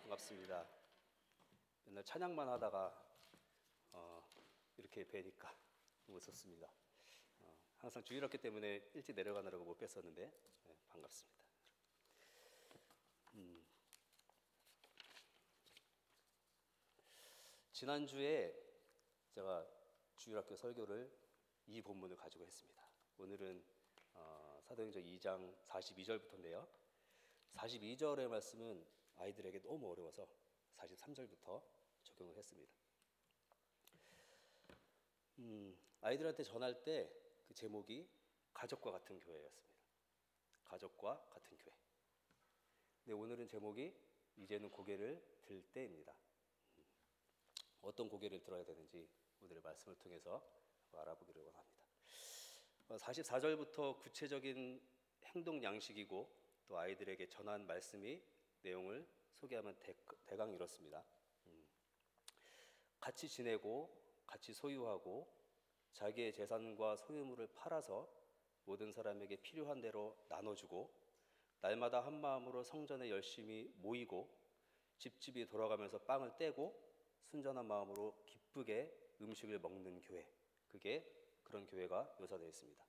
반갑습니다. 맨날 찬양만 하다가 이렇게 뵈니까 너무 좋습니다. 항상 주일학교 때문에 일찍 내려가느라고 못 뵀었는데 반갑습니다. 지난주에 제가 주일학교 설교를 이 본문을 가지고 했습니다. 오늘은 사도행전 2장 42절부터인데요. 42절의 말씀은 아이들에게 너무 어려워서 43절부터 적용을 했습니다. 아이들한테 전할 때 그 제목이 가족과 같은 교회였습니다. 가족과 같은 교회. 근데 오늘은 제목이 이제는 고개를 들 때입니다. 어떤 고개를 들어야 되는지 오늘의 말씀을 통해서 알아보기를 원합니다. 44절부터 구체적인 행동 양식이고 또 아이들에게 전한 말씀이 내용을 소개하면 대강 이렇습니다. 같이 지내고 같이 소유하고 자기의 재산과 소유물을 팔아서 모든 사람에게 필요한 대로 나눠주고 날마다 한 마음으로 성전에 열심히 모이고 집집이 돌아가면서 빵을 떼고 순전한 마음으로 기쁘게 음식을 먹는 교회, 그게 그런 교회가 묘사되어 있습니다.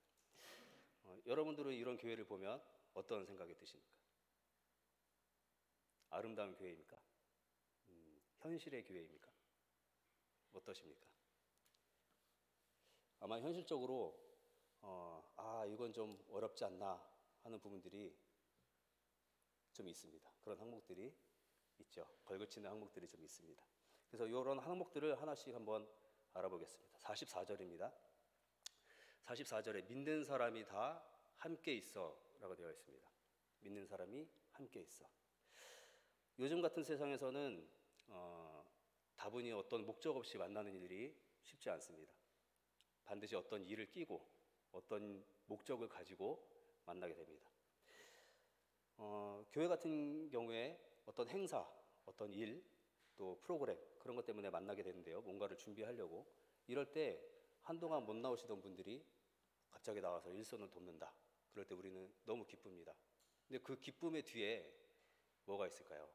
여러분들은 이런 교회를 보면 어떤 생각이 드십니까? 아름다운 교회입니까? 현실의 교회입니까? 어떠십니까? 아마 현실적으로 이건 좀 어렵지 않나 하는 부분들이 좀 있습니다. 그런 항목들이 있죠. 걸그치는 항목들이 좀 있습니다. 그래서 이런 항목들을 하나씩 한번 알아보겠습니다. 44절입니다. 44절에 믿는 사람이 다 함께 있어 라고 되어 있습니다. 믿는 사람이 함께 있어. 요즘 같은 세상에서는 다분히 어떤 목적 없이 만나는 일이 쉽지 않습니다. 반드시 어떤 일을 끼고 어떤 목적을 가지고 만나게 됩니다. 교회 같은 경우에 어떤 행사, 어떤 일, 또 프로그램 그런 것 때문에 만나게 되는데요. 뭔가를 준비하려고 이럴 때 한동안 못 나오시던 분들이 갑자기 나와서 일손을 돕는다. 그럴 때 우리는 너무 기쁩니다. 근데 그 기쁨의 뒤에 뭐가 있을까요?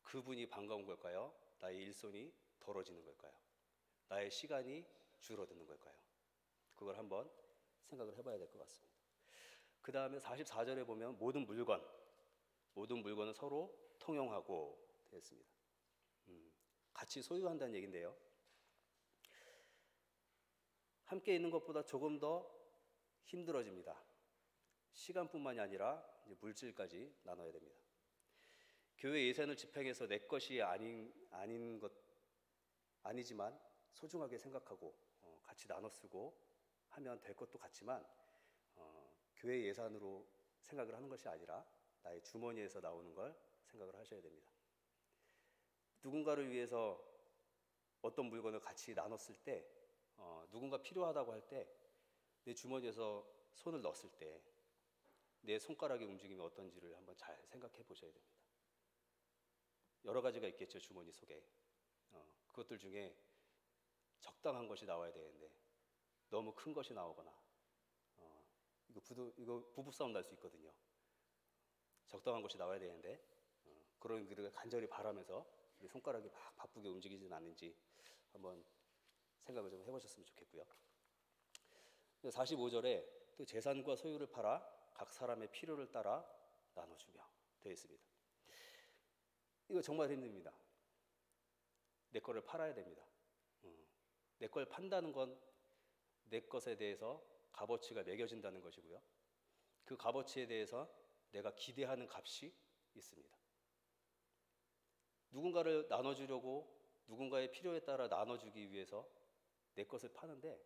그분이 반가운 걸까요? 나의 일손이 덜어지는 걸까요? 나의 시간이 줄어드는 걸까요? 그걸 한번 생각을 해봐야 될 것 같습니다. 그 다음에 44절에 보면 모든 물건은 서로 통용하고 되어 있습니다. 같이 소유한다는 얘기인데요. 함께 있는 것보다 조금 더 힘들어집니다. 시간뿐만이 아니라 이제 물질까지 나눠야 됩니다. 교회 예산을 집행해서 내 것이 아니지만 소중하게 생각하고 같이 나눠 쓰고 하면 될 것도 같지만 교회 예산으로 생각을 하는 것이 아니라 나의 주머니에서 나오는 걸 생각을 하셔야 됩니다. 누군가를 위해서 어떤 물건을 같이 나눴을 때 누군가 필요하다고 할 때 내 주머니에서 손을 넣었을 때 내 손가락의 움직임이 어떤지를 한번 잘 생각해 보셔야 됩니다. 여러 가지가 있겠죠. 주머니 속에 그것들 중에 적당한 것이 나와야 되는데 너무 큰 것이 나오거나 이거 부부싸움 날 수 있거든요. 적당한 것이 나와야 되는데 그런 글을 간절히 바라면서 우리 손가락이 막 바쁘게 움직이지는 않는지 한번 생각을 좀 해보셨으면 좋겠고요. 45절에 또 재산과 소유를 팔아 각 사람의 필요를 따라 나눠주며 되어 있습니다. 이거 정말 힘듭니다. 내 거를 팔아야 됩니다. 내 걸 판다는 건 내 것에 대해서 값어치가 매겨진다는 것이고요. 그 값어치에 대해서 내가 기대하는 값이 있습니다. 누군가를 나눠주려고 누군가의 필요에 따라 나눠주기 위해서 내 것을 파는데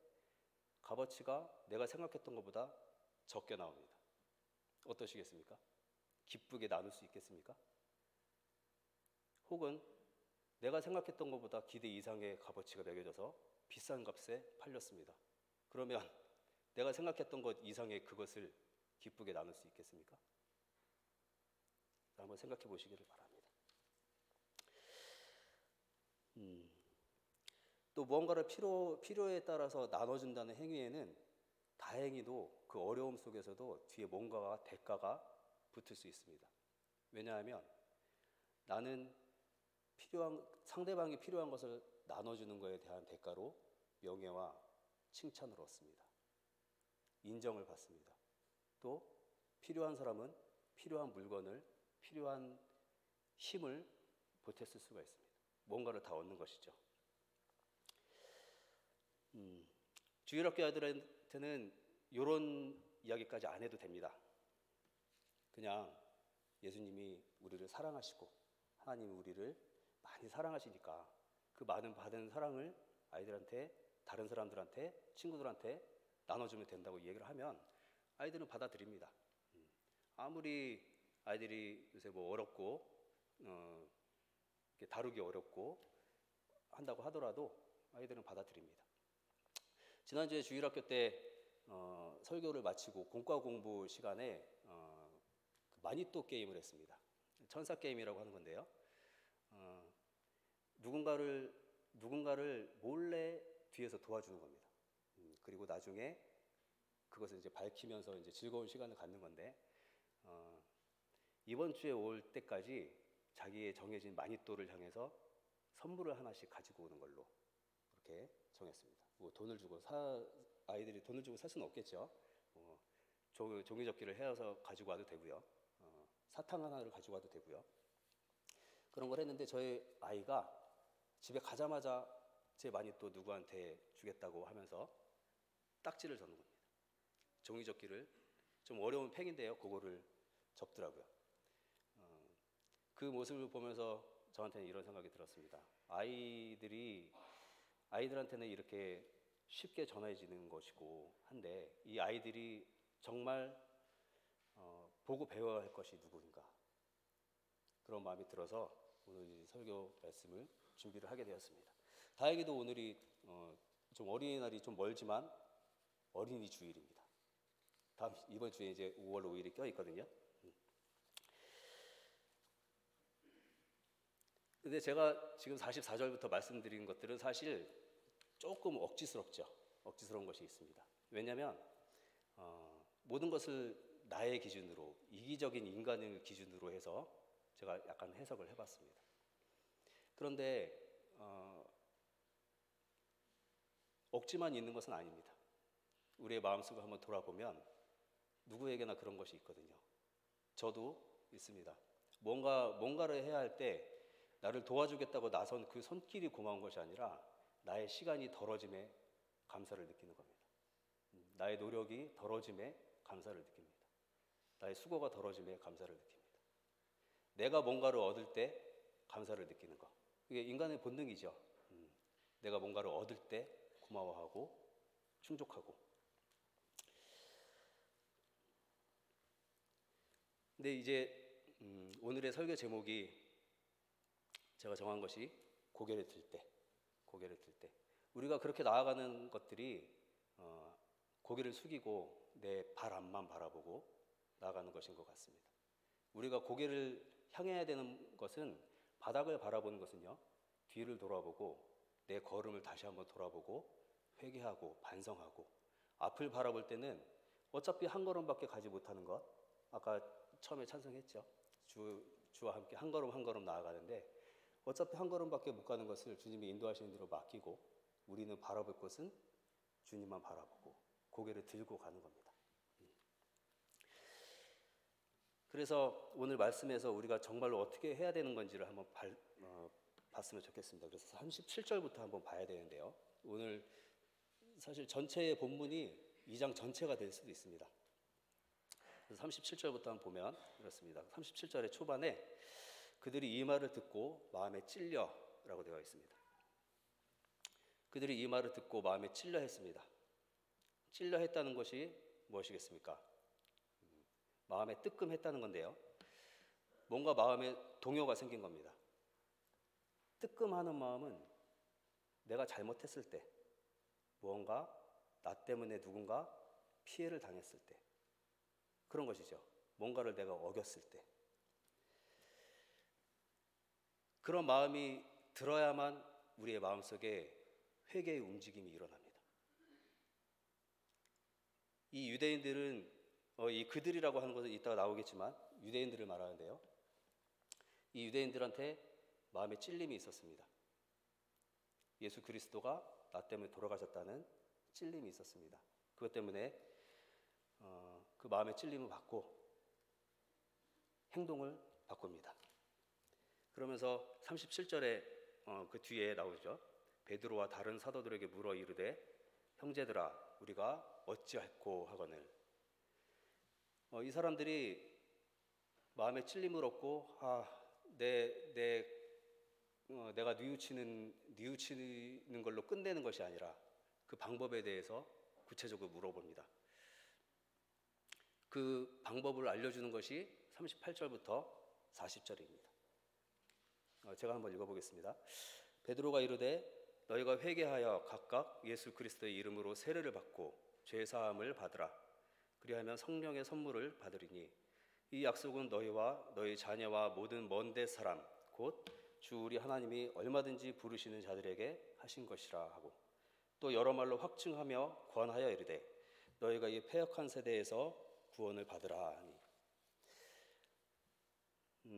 값어치가 내가 생각했던 것보다 적게 나옵니다. 어떠시겠습니까? 기쁘게 나눌 수 있겠습니까? 혹은 내가 생각했던 것보다 기대 이상의 값어치가 매겨져서 비싼 값에 팔렸습니다. 그러면 내가 생각했던 것 이상의 그것을 기쁘게 나눌 수 있겠습니까? 한번 생각해 보시기를 바랍니다. 또 무언가를 필요에 따라서 나눠준다는 행위에는 다행히도 그 어려움 속에서도 뒤에 뭔가가 대가가 붙을 수 있습니다. 왜냐하면 나는 상대방이 필요한 것을 나눠주는 것에 대한 대가로 명예와 칭찬을 얻습니다. 인정을 받습니다. 또 필요한 사람은 필요한 물건을, 필요한 힘을 보탰을 수가 있습니다. 뭔가를 다 얻는 것이죠. 주일학교 아이들한테는 이런 이야기까지 안 해도 됩니다. 그냥 예수님이 우리를 사랑하시고 하나님이 우리를 많이 사랑하시니까 그 많은 받은 사랑을 아이들한테, 다른 사람들한테, 친구들한테 나눠주면 된다고 얘기를 하면 아이들은 받아들입니다. 아무리 아이들이 요새 뭐 어렵고 다루기 어렵고 한다고 하더라도 아이들은 받아들입니다. 지난주에 주일학교 때 설교를 마치고 공과 공부 시간에 마니또 게임을 했습니다. 천사 게임이라고 하는 건데요. 누군가를 몰래 뒤에서 도와주는 겁니다. 그리고 나중에 그것을 이제 밝히면서 이제 즐거운 시간을 갖는 건데, 이번 주에 올 때까지 자기의 정해진 마니또를 향해서 선물을 하나씩 가지고 오는 걸로 그렇게 정했습니다. 뭐 아이들이 돈을 주고 살 수는 없겠죠. 종이접기를 해서 가지고 와도 되고요. 사탕 하나를 가지고 와도 되고요. 그런 걸 했는데 저희 아이가 집에 가자마자 제 마니또 누구한테 주겠다고 하면서 딱지를 접는 겁니다. 종이접기를, 좀 어려운 팩인데요, 그거를 접더라고요. 그 모습을 보면서 저한테는 이런 생각이 들었습니다. 아이들한테는 이렇게 쉽게 전해지는 것이고 한데, 이 아이들이 정말 보고 배워야 할 것이 누구인가, 그런 마음이 들어서 오늘 이 설교 말씀을 준비를 하게 되었습니다. 다행히도 오늘이 좀 어린이날이 좀 멀지만 어린이 주일입니다. 이번 주에 이제 5월 5일이 껴있거든요. 근데 제가 지금 44절부터 말씀드린 것들은 사실 조금 억지스러운 것이 있습니다. 왜냐하면 모든 것을 나의 기준으로, 이기적인 인간을 기준으로 해서 제가 약간 해석을 해봤습니다. 그런데 억지만 있는 것은 아닙니다. 우리의 마음속을 한번 돌아보면 누구에게나 그런 것이 있거든요. 저도 있습니다. 뭔가를 해야 할 때 나를 도와주겠다고 나선 그 손길이 고마운 것이 아니라 나의 시간이 덜어짐에 감사를 느끼는 겁니다. 나의 노력이 덜어짐에 감사를 느낍니다. 나의 수고가 덜어짐에 감사를 느낍니다. 내가 뭔가를 얻을 때 감사를 느끼는 것. 이게 인간의 본능이죠. 내가 뭔가를 얻을 때 고마워하고 충족하고. 근데 이제 오늘의 설교 제목이 제가 정한 것이 고개를 들 때. 우리가 그렇게 나아가는 것들이 고개를 숙이고 내 발 앞만 바라보고 나아가는 것인 것 같습니다. 우리가 고개를 향해야 되는 것은, 바닥을 바라보는 것은요, 뒤를 돌아보고 내 걸음을 다시 한번 돌아보고 회개하고 반성하고, 앞을 바라볼 때는 어차피 한 걸음밖에 가지 못하는 것, 아까 처음에 찬송했죠. 주와 함께 한 걸음 한 걸음 나아가는데 어차피 한 걸음밖에 못 가는 것을 주님이 인도하시는 대로 맡기고 우리는 바라볼 것은 주님만 바라보고 고개를 들고 가는 겁니다. 그래서 오늘 말씀에서 우리가 정말로 어떻게 해야 되는 건지를 한번 봤으면 좋겠습니다. 그래서 37절부터 한번 봐야 되는데요. 오늘 사실 전체의 본문이 2장 전체가 될 수도 있습니다. 그래서 37절부터 한번 보면 이렇습니다. 37절의 초반에 그들이 이 말을 듣고 마음에 찔려라고 되어 있습니다. 그들이 이 말을 듣고 마음에 찔려 했습니다. 찔려 했다는 것이 무엇이겠습니까? 마음에 뜨끔했다는 건데요. 뭔가 마음에 동요가 생긴 겁니다. 뜨끔하는 마음은 내가 잘못했을 때, 무언가 나 때문에 누군가 피해를 당했을 때, 그런 것이죠. 뭔가를 내가 어겼을 때. 그런 마음이 들어야만 우리의 마음속에 회개의 움직임이 일어납니다. 이 유대인들은 이 그들이라고 하는 것은 이따가 나오겠지만 유대인들을 말하는데요. 이 유대인들한테 마음에 찔림이 있었습니다. 예수 그리스도가 나 때문에 돌아가셨다는 찔림이 있었습니다. 그것 때문에 그 마음의 찔림을 받고 행동을 바꿉니다. 그러면서 37절에 그 뒤에 나오죠. 베드로와 다른 사도들에게 물어 이르되 형제들아 우리가 어찌할꼬 하거늘. 이 사람들이 마음에 찔림을 얻고 내가 뉘우치는 걸로 끝내는 것이 아니라 그 방법에 대해서 구체적으로 물어봅니다. 그 방법을 알려주는 것이 38절부터 40절입니다. 제가 한번 읽어보겠습니다. 베드로가 이르되 너희가 회개하여 각각 예수 그리스도의 이름으로 세례를 받고 죄 사함을 받으라. 그리하면 성령의 선물을 받으리니 이 약속은 너희와 너희 자녀와 모든 먼데 사람 곧 주 우리 하나님이 얼마든지 부르시는 자들에게 하신 것이라 하고 또 여러 말로 확증하며 권하여 이르되 너희가 이 패역한 세대에서 구원을 받으라 하니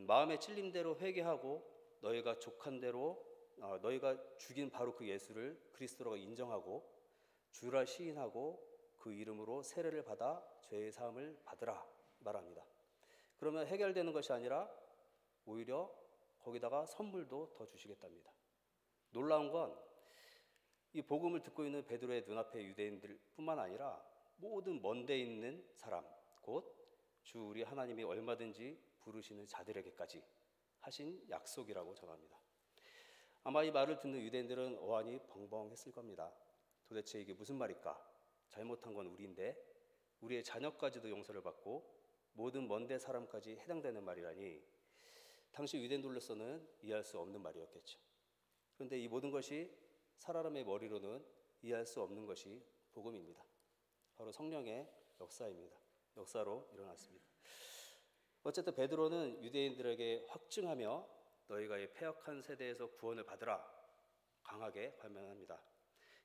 마음의 찔림대로 회개하고 너희가 족한 대로 너희가 죽인 바로 그 예수를 그리스도로 인정하고 주라 시인하고 그 이름으로 세례를 받아 죄의 사함을 받으라 말합니다. 그러면 해결되는 것이 아니라 오히려 거기다가 선물도 더 주시겠답니다. 놀라운 건 이 복음을 듣고 있는 베드로의 눈앞의 유대인들뿐만 아니라 모든 먼데 있는 사람 곧 주 우리 하나님이 얼마든지 부르시는 자들에게까지 하신 약속이라고 전합니다. 아마 이 말을 듣는 유대인들은 어안이 벙벙했을 겁니다. 도대체 이게 무슨 말일까? 잘못한 건 우리인데 우리의 자녀까지도 용서를 받고 모든 먼데 사람까지 해당되는 말이라니 당시 유대인들로서는 이해할 수 없는 말이었겠죠. 그런데 이 모든 것이 사람의 머리로는 이해할 수 없는 것이 복음입니다. 바로 성령의 역사입니다. 역사로 일어났습니다. 어쨌든 베드로는 유대인들에게 확증하며 너희가 이 패역한 세대에서 구원을 받으라 강하게 발명합니다.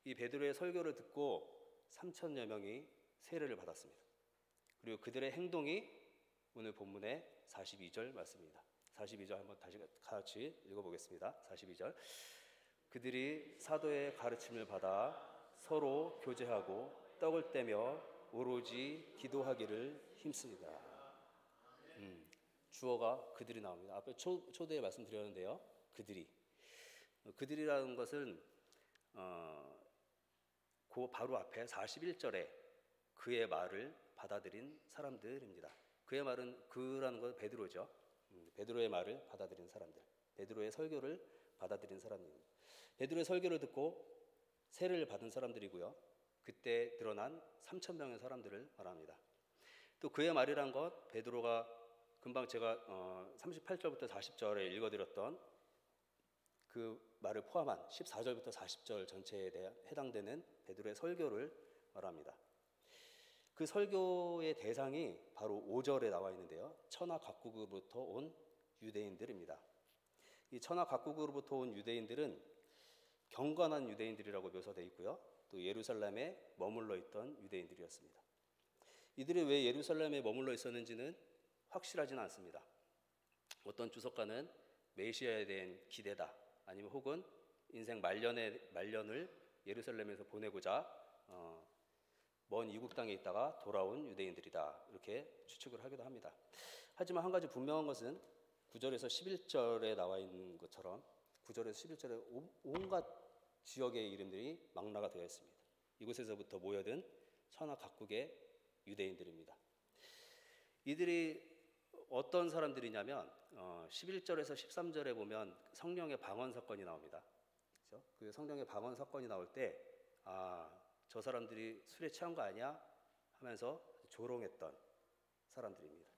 이 베드로의 설교를 듣고 3,000여 명이 세례를 받았습니다. 그리고 그들의 행동이 오늘 본문의 42절 말씀입니다. 42절 한번 다시 같이 읽어보겠습니다. 42절 그들이 사도의 가르침을 받아 서로 교제하고 떡을 떼며 오로지 기도하기를 힘씁니다. 주어가 그들이 나옵니다. 앞에 초대에 말씀드렸는데요. 그들이라는 것은 그 바로 앞에 41절에 그의 말을 받아들인 사람들입니다. 그의 말은 그라는 건 베드로죠. 베드로의 말을 받아들인 사람들, 베드로의 설교를 받아들인 사람입니다. 베드로의 설교를 듣고 세례를 받은 사람들이고요. 그때 드러난 3,000명의 사람들을 말합니다. 또 그의 말이란 것, 베드로가 금방 제가 38절부터 40절에 읽어드렸던 그 말을 포함한 14절부터 40절 전체에 해당되는 베드로의 설교를 말합니다. 그 설교의 대상이 바로 5절에 나와 있는데요. 천하 각국으로부터 온 유대인들입니다. 이 천하 각국으로부터 온 유대인들은 경건한 유대인들이라고 묘사되어 있고요. 또 예루살렘에 머물러 있던 유대인들이었습니다. 이들이 왜 예루살렘에 머물러 있었는지는 확실하지는 않습니다. 어떤 주석가는 메시아에 대한 기대다 아니면 혹은 인생 말년을 예루살렘에서 보내고자 먼 이국 땅에 있다가 돌아온 유대인들이다 이렇게 추측을 하기도 합니다. 하지만 한 가지 분명한 것은 9절에서 11절에 나와 있는 것처럼 9절에서 11절에 온갖 지역의 이름들이 망라가 되어 있습니다. 이곳에서부터 모여든 천하 각국의 유대인들입니다. 이들이 어떤 사람들이냐면 11절에서 13절에 보면 성령의 방언 사건이 나옵니다. 그렇죠? 그 성령의 방언 사건이 나올 때 저 사람들이 술에 취한 거 아니야? 하면서 조롱했던 사람들입니다.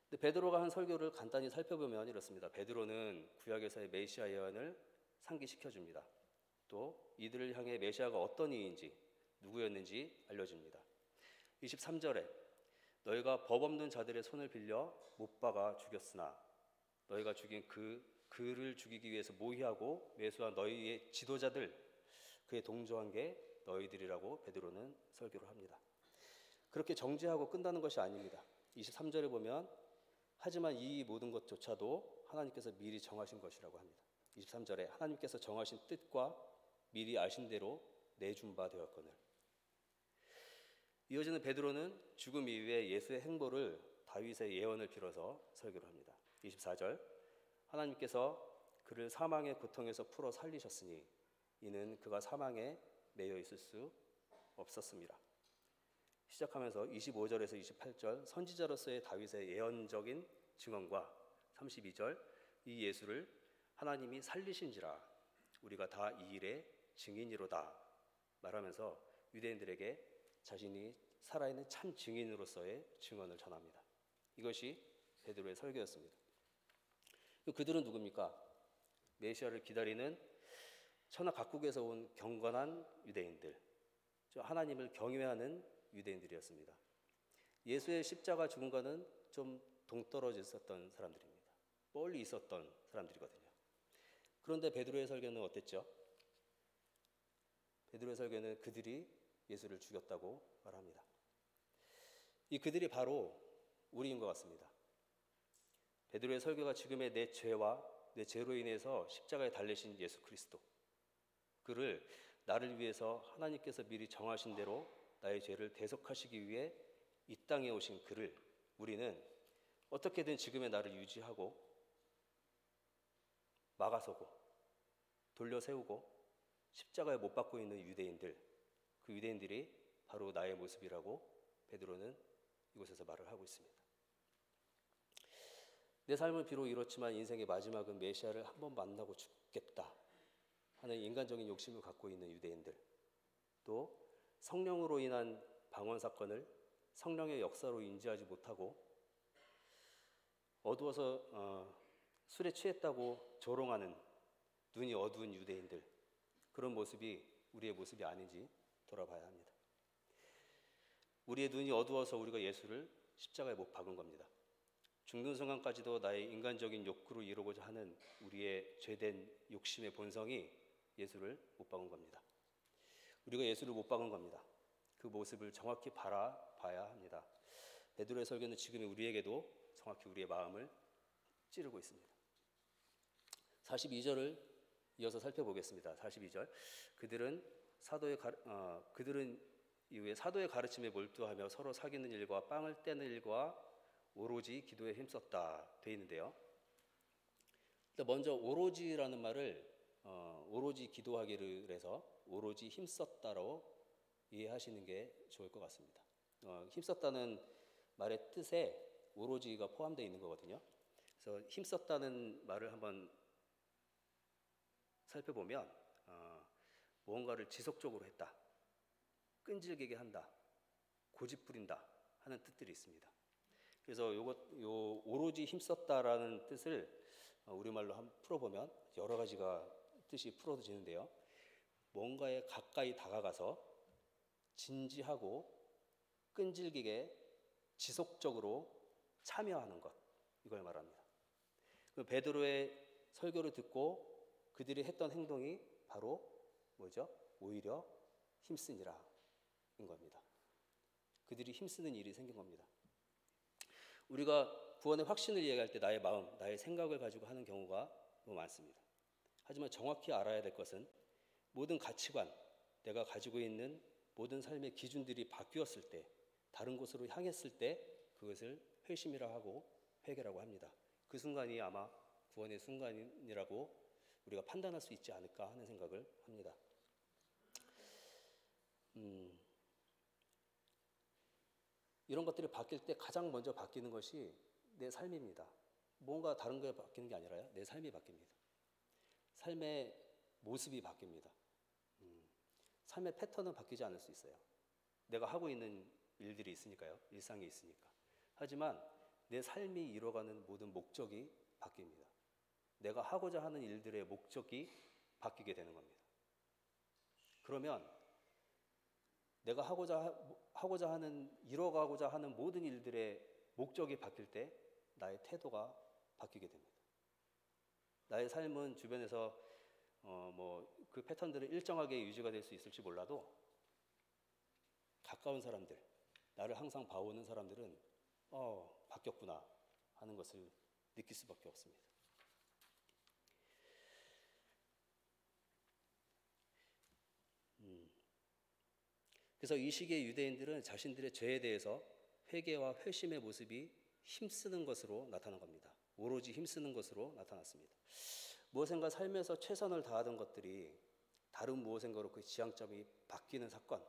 근데 베드로가 한 설교를 간단히 살펴보면 이렇습니다. 베드로는 구약에서의 메시아 예언을 상기시켜줍니다. 또 이들을 향해 메시아가 어떤 이인지 누구였는지 알려줍니다. 23절에 너희가 법 없는 자들의 손을 빌려 못 박아 죽였으나 너희가 죽인 그를 죽이기 위해서 모의하고 매수한 너희의 지도자들 그에 동조한 게 너희들이라고 베드로는 설교를 합니다. 그렇게 정죄하고 끝나는 것이 아닙니다. 23절에 보면 하지만 이 모든 것조차도 하나님께서 미리 정하신 것이라고 합니다. 23절에 하나님께서 정하신 뜻과 미리 아신 대로 내준 바 되었거늘. 이어지는 베드로는 죽음 이후에 예수의 행보를 다윗의 예언을 빌어서 설교를 합니다. 24절 하나님께서 그를 사망의 고통에서 풀어 살리셨으니 이는 그가 사망에 매여 있을 수 없었습니다. 시작하면서 25절에서 28절 선지자로서의 다윗의 예언적인 증언과 32절 이 예수를 하나님이 살리신지라 우리가 다 이 일의 증인이로다 말하면서 유대인들에게 자신이 살아있는 참 증인으로서의 증언을 전합니다. 이것이 베드로의 설교였습니다. 그들은 누굽니까? 메시아를 기다리는 천하 각국에서 온 경건한 유대인들, 하나님을 경외하는 유대인들이었습니다. 예수의 십자가 죽음과는 좀 동떨어져 있었던 사람들입니다. 멀리 있었던 사람들이거든요. 그런데 베드로의 설교는 어땠죠? 베드로의 설교는 그들이 예수를 죽였다고 말합니다. 이 그들이 바로 우리인 것 같습니다. 베드로의 설교가 지금의 내 죄와 내 죄로 인해서 십자가에 달리신 예수 그리스도, 그를 나를 위해서 하나님께서 미리 정하신 대로 나의 죄를 대속하시기 위해 이 땅에 오신 그를 우리는 어떻게든 지금의 나를 유지하고 막아서고 돌려세우고 십자가에 못 박고 있는 유대인들, 그 유대인들이 바로 나의 모습이라고 베드로는 이곳에서 말을 하고 있습니다. 내 삶은 비록 이렇지만 인생의 마지막은 메시아를 한번 만나고 죽겠다 하는 인간적인 욕심을 갖고 있는 유대인들, 또 성령으로 인한 방언 사건을 성령의 역사로 인지하지 못하고 어두워서 술에 취했다고 조롱하는 눈이 어두운 유대인들, 그런 모습이 우리의 모습이 아닌지 돌아봐야 합니다. 우리의 눈이 어두워서 우리가 예수를 십자가에 못 박은 겁니다. 죽는 순간까지도 나의 인간적인 욕구를 이루고자 하는 우리의 죄된 욕심의 본성이 예수를 못 박은 겁니다. 우리가 예수를 못 박은 겁니다. 그 모습을 정확히 바라봐야 합니다. 베드로의 설교는 지금의 우리에게도 정확히 우리의 마음을 찌르고 있습니다. 42절을 이어서 살펴보겠습니다. 42절 그들은 이후에 사도의 가르침에 몰두하며 서로 사귀는 일과 빵을 떼는 일과 오로지 기도에 힘썼다 되어 있는데요. 먼저 오로지라는 말을 오로지 기도하기를 해서 오로지 힘썼다로 이해하시는 게 좋을 것 같습니다. 힘썼다는 말의 뜻에 오로지가 포함되어 있는 거거든요. 그래서 힘썼다는 말을 한번 살펴보면 무언가를 지속적으로 했다, 끈질기게 한다, 고집부린다 하는 뜻들이 있습니다. 그래서 요 오로지 힘썼다라는 뜻을 우리말로 한번 풀어보면 여러 가지가 뜻이 풀어지는데요. 뭔가에 가까이 다가가서 진지하고 끈질기게 지속적으로 참여하는 것, 이걸 말합니다. 베드로의 설교를 듣고 그들이 했던 행동이 바로 뭐죠? 오히려 힘쓰니라 인 겁니다. 그들이 힘쓰는 일이 생긴 겁니다. 우리가 구원의 확신을 이야기할 때 나의 마음, 나의 생각을 가지고 하는 경우가 너무 많습니다. 하지만 정확히 알아야 될 것은 모든 가치관, 내가 가지고 있는 모든 삶의 기준들이 바뀌었을 때, 다른 곳으로 향했을 때 그것을 회심이라 하고 회개라고 합니다. 그 순간이 아마 구원의 순간이라고 우리가 판단할 수 있지 않을까 하는 생각을 합니다. 이런 것들이 바뀔 때 가장 먼저 바뀌는 것이 내 삶입니다. 뭔가 다른 게 바뀌는 게 아니라요, 내 삶이 바뀝니다. 삶의 모습이 바뀝니다. 삶의 패턴은 바뀌지 않을 수 있어요. 내가 하고 있는 일들이 있으니까요, 일상이 있으니까. 하지만 내 삶이 이뤄가는 모든 목적이 바뀝니다. 내가 하고자 하는 일들의 목적이 바뀌게 되는 겁니다. 그러면 내가 하고자 하는, 이뤄가고자 하는 모든 일들의 목적이 바뀔 때 나의 태도가 바뀌게 됩니다. 나의 삶은 주변에서 그 패턴들이 일정하게 유지가 될 수 있을지 몰라도 가까운 사람들, 나를 항상 봐오는 사람들은 바뀌었구나, 하는 것을 느낄 수밖에 없습니다. 그래서 이 시기의 유대인들은 자신들의 죄에 대해서 회개와 회심의 모습이 힘쓰는 것으로 나타난 겁니다. 오로지 힘쓰는 것으로 나타났습니다. 무엇인가 삶에서 최선을 다하던 것들이 다른 무엇인가로 그 지향점이 바뀌는 사건,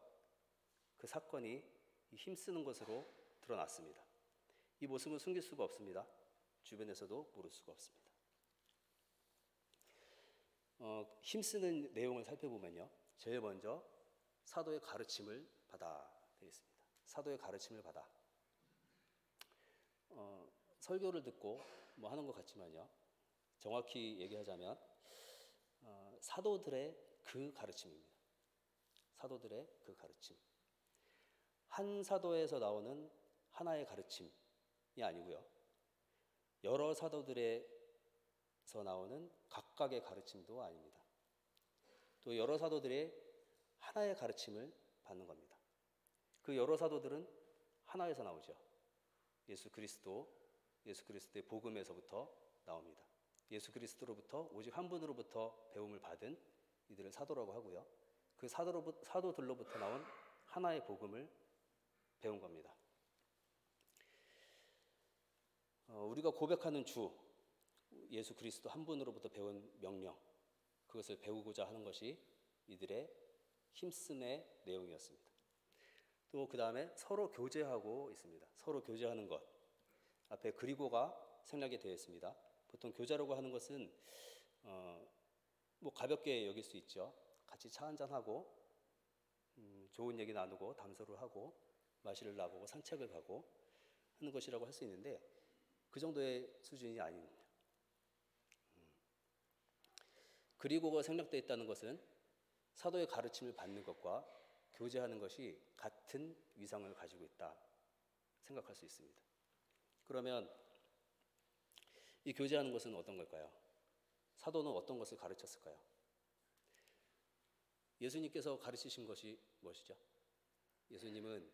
그 사건이 힘쓰는 것으로 드러났습니다. 이 모습은 숨길 수가 없습니다. 주변에서도 모를 수가 없습니다. 힘쓰는 내용을 살펴보면요, 제일 먼저 사도의 가르침을 받아 되어 있습니다. 사도의 가르침을 받아. 설교를 듣고 뭐 하는 것 같지만요, 정확히 얘기하자면 사도들의 그 가르침입니다. 사도들의 그 가르침. 한 사도에서 나오는 하나의 가르침이 아니고요, 여러 사도들에서 나오는 각각의 가르침도 아닙니다. 또 여러 사도들의 하나의 가르침을 받는 겁니다. 그 여러 사도들은 하나에서 나오죠. 예수 그리스도의 복음에서부터 나옵니다. 예수 그리스도로부터 오직 한 분으로부터 배움을 받은 이들을 사도라고 하고요, 그 사도들로부터 나온 하나의 복음을 배운 겁니다. 우리가 고백하는 주 예수 그리스도 한 분으로부터 배운 명령, 그것을 배우고자 하는 것이 이들의 힘씀의 내용이었습니다. 또 그 다음에 서로 교제하고 있습니다. 서로 교제하는 것. 앞에 그리고가 생략이 되어 있습니다. 보통 교제라고 하는 것은 뭐 가볍게 여길 수 있죠. 같이 차 한잔하고 좋은 얘기 나누고 담소를 하고 마실을 나보고 산책을 가고 하는 것이라고 할 수 있는데, 그 정도의 수준이 아닙니다. 그리고가 생략되어 있다는 것은 사도의 가르침을 받는 것과 교제하는 것이 같은 위상을 가지고 있다 생각할 수 있습니다. 그러면 이 교제하는 것은 어떤 걸까요? 사도는 어떤 것을 가르쳤을까요? 예수님께서 가르치신 것이 무엇이죠? 예수님은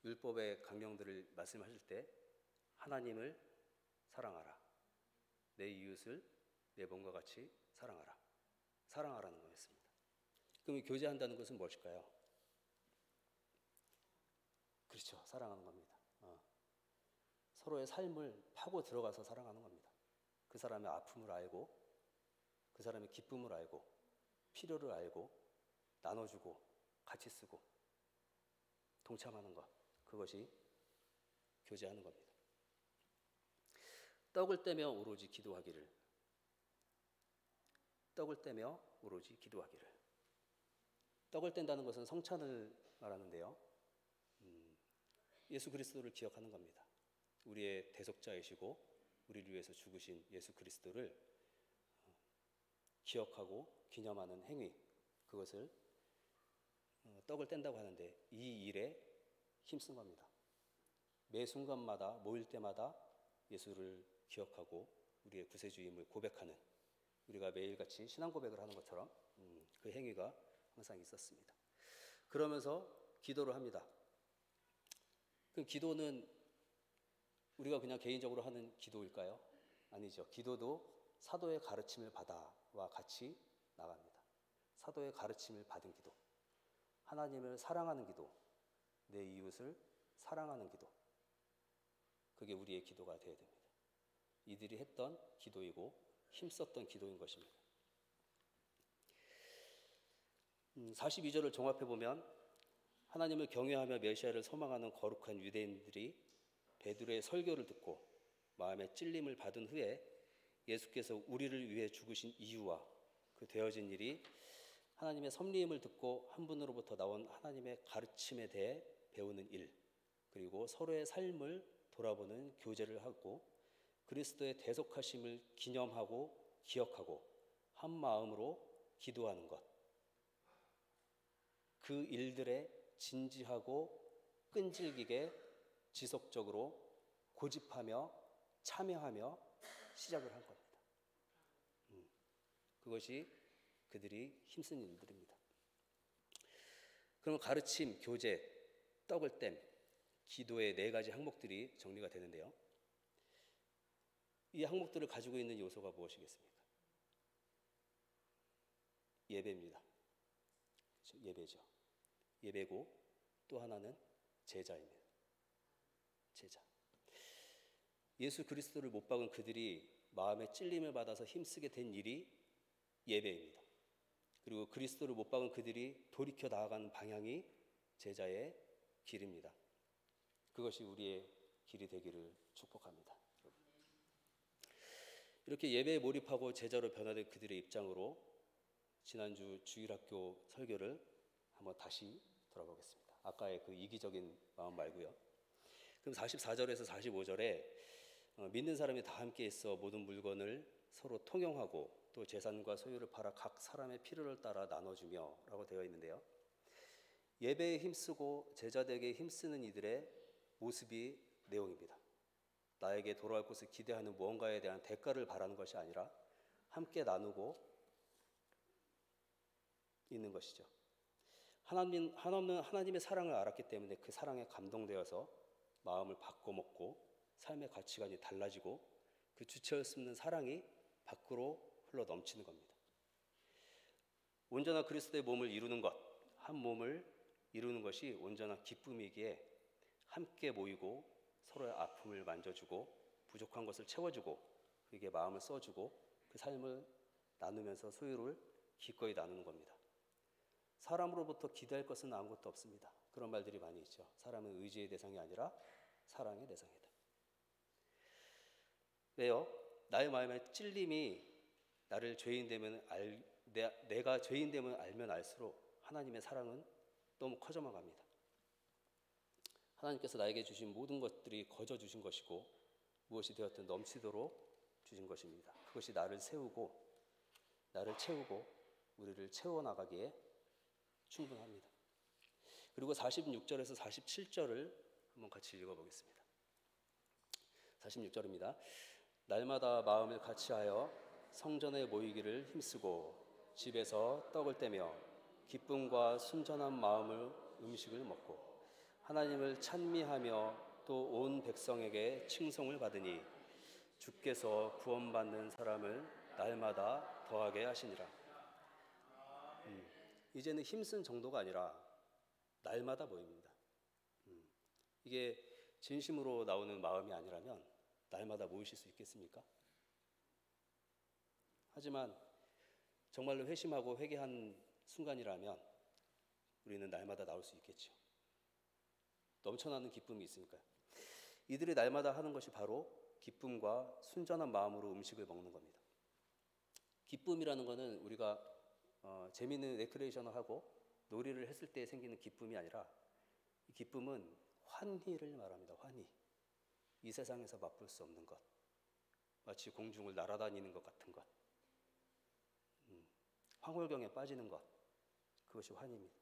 율법의 강령들을 말씀하실 때 하나님을 사랑하라, 내 이웃을 내 몸과 같이 사랑하라, 사랑하라는 거였습니다. 그럼 교제한다는 것은 무엇일까요? 그렇죠, 사랑하는 겁니다. 서로의 삶을 파고 들어가서 사랑하는 겁니다. 그 사람의 아픔을 알고, 그 사람의 기쁨을 알고, 필요를 알고, 나눠주고, 같이 쓰고, 동참하는 것, 그것이 교제하는 겁니다. 떡을 떼며 오로지 기도하기를. 떡을 떼며 오로지 기도하기를. 떡을 뗀다는 것은 성찬을 말하는데요, 예수 그리스도를 기억하는 겁니다. 우리의 대속자이시고 우리를 위해서 죽으신 예수 그리스도를 기억하고 기념하는 행위, 그것을 떡을 뗀다고 하는데, 이 일에 힘쓴 겁니다. 매 순간마다, 모일 때마다 예수를 기억하고 우리의 구세주임을 고백하는, 우리가 매일같이 신앙 고백을 하는 것처럼 그 행위가 항상 있었습니다. 그러면서 기도를 합니다. 그 기도는 우리가 그냥 개인적으로 하는 기도일까요? 아니죠. 기도도 사도의 가르침을 받아와 같이 나갑니다. 사도의 가르침을 받은 기도, 하나님을 사랑하는 기도, 내 이웃을 사랑하는 기도, 그게 우리의 기도가 되어야 됩니다. 이들이 했던 기도이고 힘썼던 기도인 것입니다. 42절을 종합해보면 하나님을 경외하며 메시아를 소망하는 거룩한 유대인들이 베드로의 설교를 듣고 마음에 찔림을 받은 후에 예수께서 우리를 위해 죽으신 이유와 그 되어진 일이 하나님의 섭리임을 듣고 한 분으로부터 나온 하나님의 가르침에 대해 배우는 일, 그리고 서로의 삶을 돌아보는 교제를 하고 그리스도의 대속하심을 기념하고 기억하고 한 마음으로 기도하는 것, 그 일들에 진지하고 끈질기게 지속적으로 고집하며 참여하며 시작을 한 겁니다. 그것이 그들이 힘쓴 일들입니다. 그럼 가르침, 교제, 떡을 뗀, 기도의 4가지 항목들이 정리가 되는데요. 이 항목들을 가지고 있는 요소가 무엇이겠습니까? 예배입니다. 예배죠. 예배고 또 하나는 제자입니다. 제자. 예수 그리스도를 못 박은 그들이 마음의 찔림을 받아서 힘쓰게 된 일이 예배입니다. 그리고 그리스도를 못 박은 그들이 돌이켜 나아가는 방향이 제자의 길입니다. 그것이 우리의 길이 되기를 축복합니다. 이렇게 예배에 몰입하고 제자로 변화된 그들의 입장으로 지난주 주일학교 설교를 한번 다시 돌아보겠습니다. 아까의 그 이기적인 마음 말고요. 그럼 44절에서 45절에 믿는 사람이 다 함께 있어 모든 물건을 서로 통용하고 또 재산과 소유를 팔아 각 사람의 필요를 따라 나눠주며 라고 되어 있는데요. 예배에 힘쓰고 제자되게 힘쓰는 이들의 모습이 내용입니다. 나에게 돌아올 것을 기대하는 무언가에 대한 대가를 바라는 것이 아니라 함께 나누고 있는 것이죠. 하나님의 사랑을 알았기 때문에 그 사랑에 감동되어서 마음을 바꿔먹고 삶의 가치관이 달라지고 그 주체할 수 없는 사랑이 밖으로 흘러 넘치는 겁니다. 온전한 그리스도의 몸을 이루는 것, 한 몸을 이루는 것이 온전한 기쁨이기에 함께 모이고 서로의 아픔을 만져주고 부족한 것을 채워주고 그에게 마음을 써주고 그 삶을 나누면서 소유를 기꺼이 나누는 겁니다. 사람으로부터 기대할 것은 아무것도 없습니다. 그런 말들이 많이 있죠. 사람은 의지의 대상이 아니라 사랑의 대상이다. 왜요? 나의 마음의 찔림이 나를 내가 죄인됨을 알면 알수록 하나님의 사랑은 너무 커져만 갑니다. 하나님께서 나에게 주신 모든 것들이 거저 주신 것이고 무엇이 되었든 넘치도록 주신 것입니다. 그것이 나를 채우고 우리를 채워나가기에 충분합니다. 그리고 46절에서 47절을 한번 같이 읽어보겠습니다. 46절입니다. 날마다 마음을 같이하여 성전에 모이기를 힘쓰고 집에서 떡을 떼며 기쁨과 순전한 마음을 음식을 먹고 하나님을 찬미하며 또 온 백성에게 칭송을 받으니 주께서 구원받는 사람을 날마다 더하게 하시니라. 이제는 힘쓴 정도가 아니라 날마다 모입니다. 이게 진심으로 나오는 마음이 아니라면 날마다 모이실 수 있겠습니까? 하지만 정말로 회심하고 회개한 순간이라면 우리는 날마다 나올 수 있겠죠. 넘쳐나는 기쁨이 있으니까요. 이들이 날마다 하는 것이 바로 기쁨과 순전한 마음으로 음식을 먹는 겁니다. 기쁨이라는 것은 우리가 재미있는 레크레이션을 하고 놀이를 했을 때 생기는 기쁨이 아니라 이 기쁨은 환희를 말합니다. 환희. 이 세상에서 맛볼 수 없는 것. 마치 공중을 날아다니는 것 같은 것. 황홀경에 빠지는 것. 그것이 환희입니다.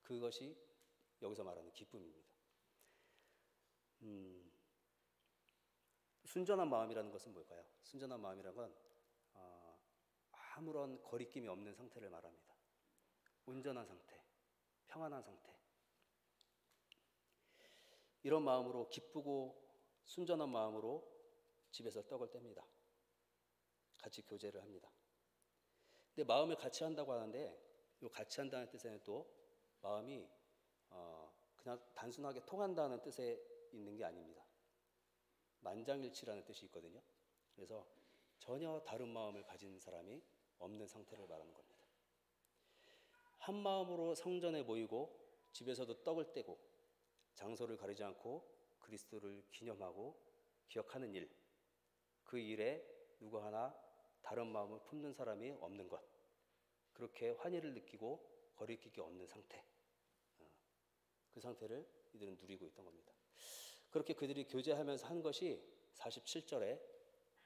그것이 여기서 말하는 기쁨입니다. 순전한 마음이라는 것은 뭘까요? 순전한 마음이라는 건 아무런 거리낌이 없는 상태를 말합니다. 온전한 상태, 평안한 상태. 이런 마음으로 기쁘고 순전한 마음으로 집에서 떡을 뗍니다. 같이 교제를 합니다. 근데 마음을 같이 한다고 하는데 이 같이 한다는 뜻에는 또 마음이 그냥 단순하게 통한다는 뜻에 있는 게 아닙니다. 만장일치라는 뜻이 있거든요. 그래서 전혀 다른 마음을 가진 사람이 없는 상태를 말하는 겁니다. 한 마음으로 성전에 모이고 집에서도 떡을 떼고 장소를 가리지 않고 그리스도를 기념하고 기억하는 일, 그 일에 누구 하나 다른 마음을 품는 사람이 없는 것, 그렇게 환희를 느끼고 거리끼기 없는 상태, 그 상태를 이들은 누리고 있던 겁니다. 그렇게 그들이 교제하면서 한 것이 47절에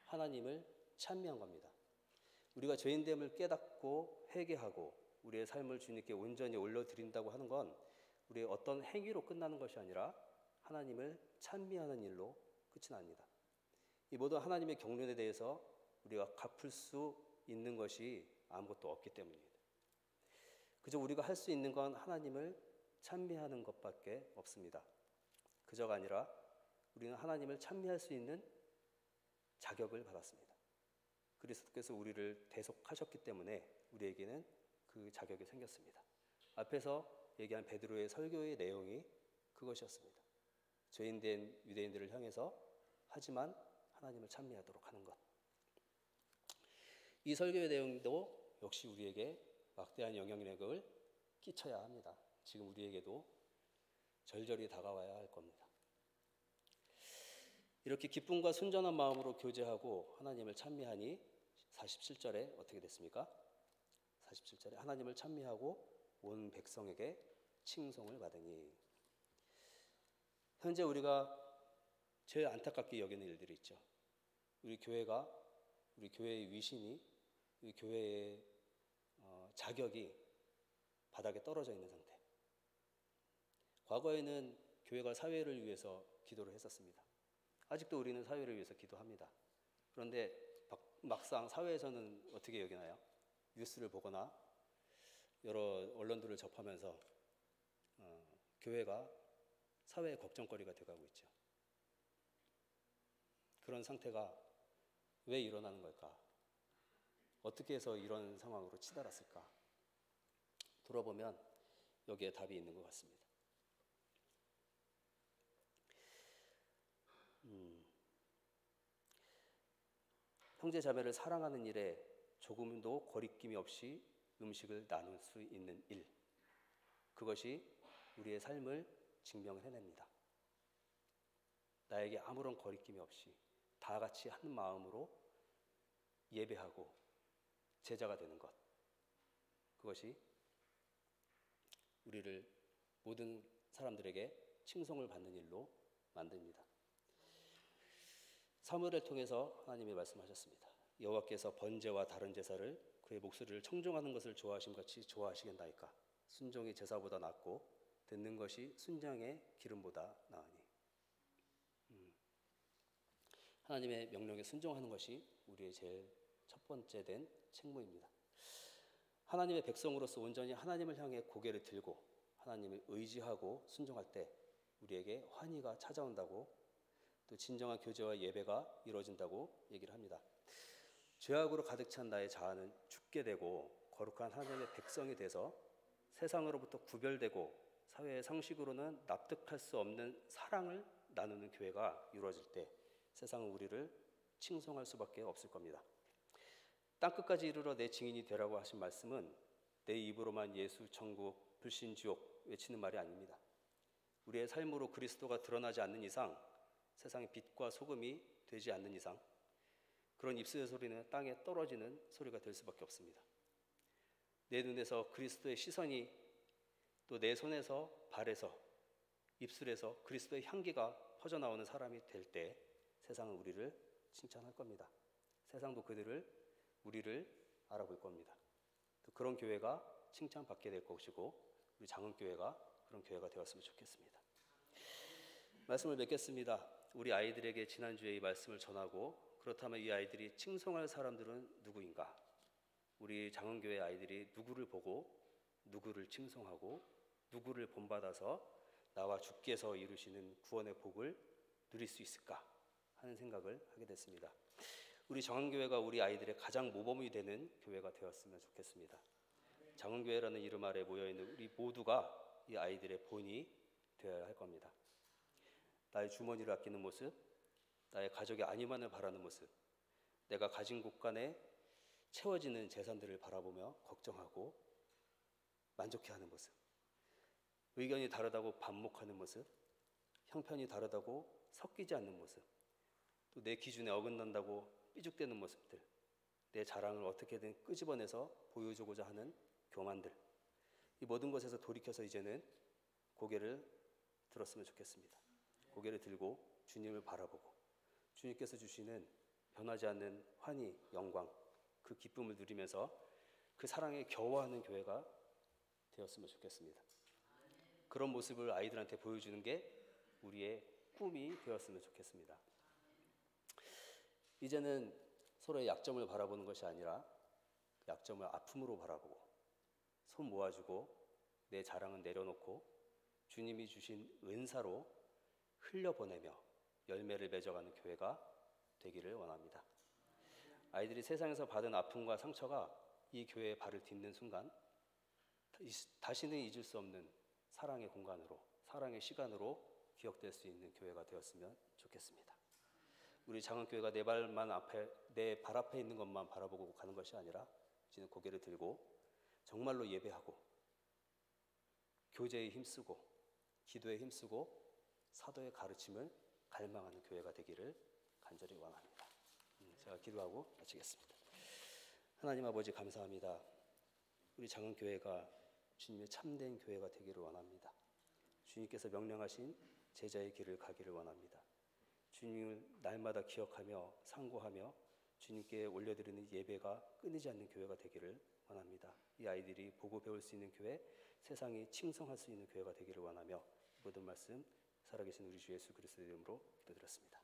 하나님을 찬미한 겁니다. 우리가 죄인됨을 깨닫고 회개하고 우리의 삶을 주님께 온전히 올려드린다고 하는 건 우리의 어떤 행위로 끝나는 것이 아니라 하나님을 찬미하는 일로 끝이 납니다. 이 모든 하나님의 경륜에 대해서 우리가 갚을 수 있는 것이 아무것도 없기 때문입니다. 그저 우리가 할 수 있는 건 하나님을 찬미하는 것밖에 없습니다. 그저가 아니라 우리는 하나님을 찬미할 수 있는 자격을 받았습니다. 그리스도께서 우리를 대속하셨기 때문에 우리에게는 그 자격이 생겼습니다. 앞에서 얘기한 베드로의 설교의 내용이 그것이었습니다. 죄인된 유대인들을 향해서 하지만 하나님을 찬미하도록 하는 것. 이 설교의 내용도 역시 우리에게 막대한 영향력을 끼쳐야 합니다. 지금 우리에게도 절절히 다가와야 할 겁니다. 이렇게 기쁨과 순전한 마음으로 교제하고 하나님을 찬미하니 47절에 어떻게 됐습니까? 47절에 하나님을 찬미하고 온 백성에게 칭송을 받으니. 현재 우리가 제일 안타깝게 여기는 일들이 있죠. 우리 교회의 위신이, 우리 교회의 자격이 바닥에 떨어져 있는 상태. 과거에는 교회가 사회를 위해서 기도를 했었습니다. 아직도 우리는 사회를 위해서 기도합니다. 그런데 막상 사회에서는 어떻게 여기나요? 뉴스를 보거나 여러 언론들을 접하면서 교회가 사회의 걱정거리가 돼가고 있죠. 그런 상태가 왜 일어나는 걸까? 어떻게 해서 이런 상황으로 치달았을까? 돌아보면 여기에 답이 있는 것 같습니다. 형제 자매를 사랑하는 일에 조금도 거리낌이 없이 음식을 나눌 수 있는 일, 그것이 우리의 삶을 증명해냅니다. 나에게 아무런 거리낌이 없이 다 같이 한 마음으로 예배하고 제자가 되는 것, 그것이 우리를 모든 사람들에게 칭송을 받는 일로 만듭니다. 사무엘을 통해서 하나님이 말씀하셨습니다. 여호와께서 번제와 다른 제사를 그의 목소리를 청종하는 것을 좋아하심 같이 좋아하시겠나이까. 순종이 제사보다 낫고 듣는 것이 순장의 기름보다 나으니. 하나님의 명령에 순종하는 것이 우리의 제일 첫 번째 된 책무입니다. 하나님의 백성으로서 온전히 하나님을 향해 고개를 들고 하나님을 의지하고 순종할 때 우리에게 환희가 찾아온다고, 또 진정한 교제와 예배가 이루어진다고 얘기를 합니다. 죄악으로 가득 찬 나의 자아는 죽게 되고 거룩한 하나님의 백성이 돼서 세상으로부터 구별되고 사회의 상식으로는 납득할 수 없는 사랑을 나누는 교회가 이루어질 때 세상은 우리를 칭송할 수밖에 없을 겁니다. 땅끝까지 이르러 내 증인이 되라고 하신 말씀은 내 입으로만 예수, 천국, 불신, 지옥 외치는 말이 아닙니다. 우리의 삶으로 그리스도가 드러나지 않는 이상, 세상의 빛과 소금이 되지 않는 이상 그런 입술의 소리는 땅에 떨어지는 소리가 될 수밖에 없습니다. 내 눈에서 그리스도의 시선이, 또 내 손에서, 발에서, 입술에서 그리스도의 향기가 퍼져나오는 사람이 될 때 세상은 우리를 칭찬할 겁니다. 세상도 우리를 알아볼 겁니다. 또 그런 교회가 칭찬받게 될 것이고 우리 장흥교회가 그런 교회가 되었으면 좋겠습니다. 말씀을 맺겠습니다. 우리 아이들에게 지난주에 이 말씀을 전하고, 그렇다면 이 아이들이 칭송할 사람들은 누구인가? 우리 장흥교회 아이들이 누구를 보고 누구를 칭송하고 누구를 본받아서 나와 주께서 이루시는 구원의 복을 누릴 수 있을까 하는 생각을 하게 됐습니다. 우리 장흥교회가 우리 아이들의 가장 모범이 되는 교회가 되었으면 좋겠습니다. 장흥교회라는 이름 아래 모여있는 우리 모두가 이 아이들의 본이 되어야 할 겁니다. 나의 주머니를 아끼는 모습, 나의 가족의 안위만을 바라는 모습, 내가 가진 곳간에 채워지는 재산들을 바라보며 걱정하고 만족해하는 모습, 의견이 다르다고 반목하는 모습, 형편이 다르다고 섞이지 않는 모습, 또 내 기준에 어긋난다고 삐죽대는 모습들, 내 자랑을 어떻게든 끄집어내서 보여주고자 하는 교만들, 이 모든 것에서 돌이켜서 이제는 고개를 들었으면 좋겠습니다. 고개를 들고 주님을 바라보고 주님께서 주시는 변하지 않는 환희, 영광, 그 기쁨을 누리면서 그 사랑에 겨워하는 교회가 되었으면 좋겠습니다. 그런 모습을 아이들한테 보여주는 게 우리의 꿈이 되었으면 좋겠습니다. 이제는 서로의 약점을 바라보는 것이 아니라 약점을 아픔으로 바라보고 손 모아주고 내 자랑은 내려놓고 주님이 주신 은사로 흘려보내며 열매를 맺어가는 교회가 되기를 원합니다. 아이들이 세상에서 받은 아픔과 상처가 이 교회에 발을 딛는 순간 다시는 잊을 수 없는 사랑의 공간으로, 사랑의 시간으로 기억될 수 있는 교회가 되었으면 좋겠습니다. 우리 장흥교회가 내 발 앞에 있는 것만 바라보고 가는 것이 아니라 이제는 고개를 들고 정말로 예배하고 교제에 힘쓰고 기도에 힘쓰고 사도의 가르침을 갈망하는 교회가 되기를 간절히 원합니다. 제가 기도하고 마치겠습니다. 하나님 아버지 감사합니다. 우리 장흥교회가 주님의 참된 교회가 되기를 원합니다. 주님께서 명령하신 제자의 길을 가기를 원합니다. 주님을 날마다 기억하며 상고하며 주님께 올려드리는 예배가 끊이지 않는 교회가 되기를 원합니다. 이 아이들이 보고 배울 수 있는 교회, 세상이 칭송할 수 있는 교회가 되기를 원하며 모든 말씀 살아계신 우리 주 예수 그리스도의 이름으로 기도드렸습니다.